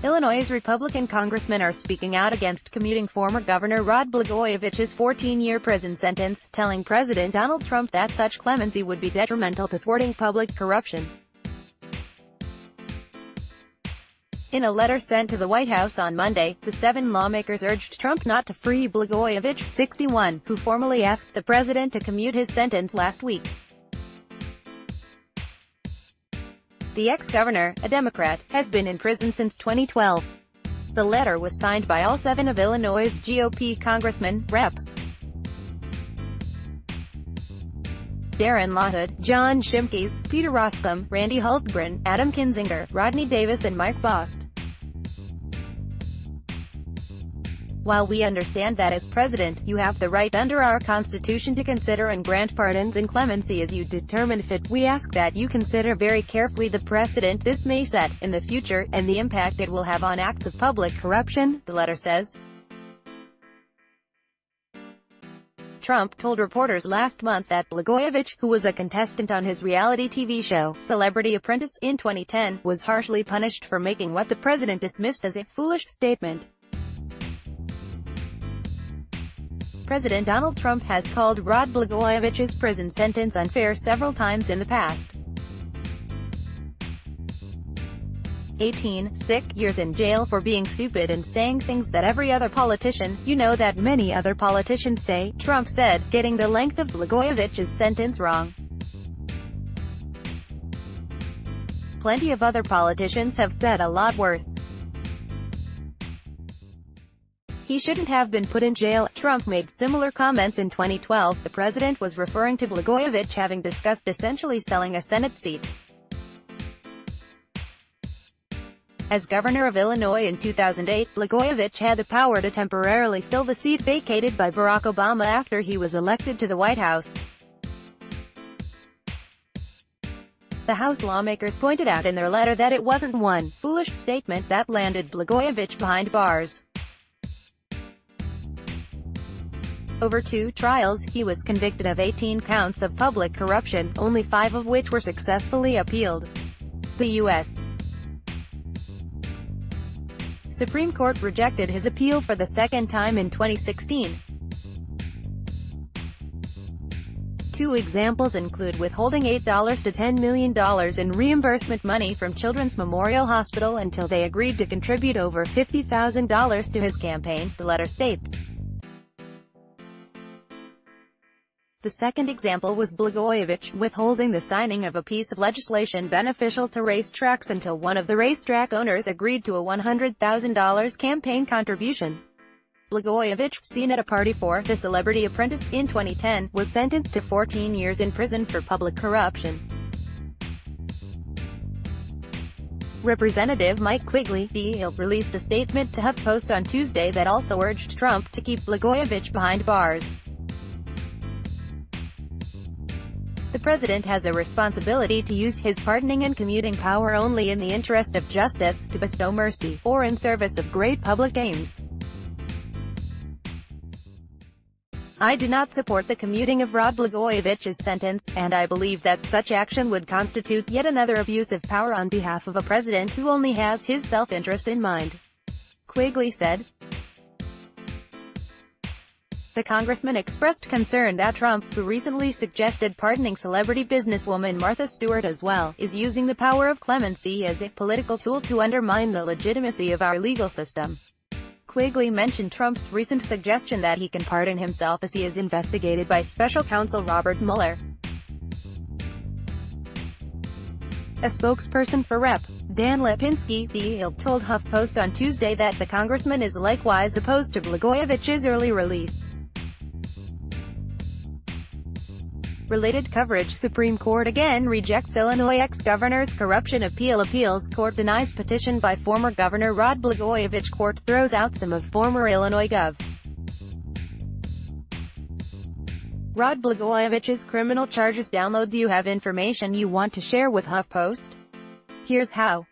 Illinois' Republican congressmen are speaking out against commuting former Governor Rod Blagojevich's 14-year prison sentence, telling President Donald Trump that such clemency would be detrimental to thwarting public corruption. In a letter sent to the White House on Monday, the 7 lawmakers urged Trump not to free Blagojevich, 61, who formally asked the president to commute his sentence last week. The ex-governor, a Democrat, has been in prison since 2012. The letter was signed by all 7 of Illinois' GOP congressmen, Reps. Darren LaHood, John Shimkes, Peter Roskam, Randy Hultgren, Adam Kinzinger, Rodney Davis and Mike Bost. While we understand that as president, you have the right under our Constitution to consider and grant pardons and clemency as you determine fit, we ask that you consider very carefully the precedent this may set, in the future, and the impact it will have on acts of public corruption, the letter says. Trump told reporters last month that Blagojevich, who was a contestant on his reality TV show, Celebrity Apprentice, in 2010, was harshly punished for making what the president dismissed as a foolish statement. President Donald Trump has called Rod Blagojevich's prison sentence unfair several times in the past. 18 years in jail for being stupid and saying things that every other politician, you know that many other politicians say, Trump said, getting the length of Blagojevich's sentence wrong. Plenty of other politicians have said a lot worse. He shouldn't have been put in jail. Trump made similar comments in 2012. The president was referring to Blagojevich having discussed essentially selling a Senate seat. As governor of Illinois in 2008, Blagojevich had the power to temporarily fill the seat vacated by Barack Obama after he was elected to the White House. The House lawmakers pointed out in their letter that it wasn't one foolish statement that landed Blagojevich behind bars. Over 2 trials, he was convicted of 18 counts of public corruption, only 5 of which were successfully appealed. The U.S. Supreme Court rejected his appeal for the second time in 2016. 2 examples include withholding $8 to $10 million in reimbursement money from Children's Memorial Hospital until they agreed to contribute over $50,000 to his campaign, the letter states. The second example was Blagojevich withholding the signing of a piece of legislation beneficial to racetracks until one of the racetrack owners agreed to a $100,000 campaign contribution. Blagojevich, seen at a party for The Celebrity Apprentice in 2010, was sentenced to 14 years in prison for public corruption. Representative Mike Quigley, D.L., released a statement to HuffPost on Tuesday that also urged Trump to keep Blagojevich behind bars. The president has a responsibility to use his pardoning and commuting power only in the interest of justice, to bestow mercy, or in service of great public aims. I do not support the commuting of Rod Blagojevich's sentence, and I believe that such action would constitute yet another abuse of power on behalf of a president who only has his self-interest in mind, Quigley said. The congressman expressed concern that Trump, who recently suggested pardoning celebrity businesswoman Martha Stewart as well, is using the power of clemency as a political tool to undermine the legitimacy of our legal system. Quigley mentioned Trump's recent suggestion that he can pardon himself as he is investigated by special counsel Robert Mueller. A spokesperson for Rep. Dan Lipinski, D.L., told HuffPost on Tuesday that the congressman is likewise opposed to Blagojevich's early release. Related coverage: Supreme Court again rejects Illinois ex-governor's corruption appeal. Appeals court denies petition by former Governor Rod Blagojevich. Court throws out some of former Illinois Gov. Rod Blagojevich's criminal charges. Download. Do you have information you want to share with HuffPost? Here's how.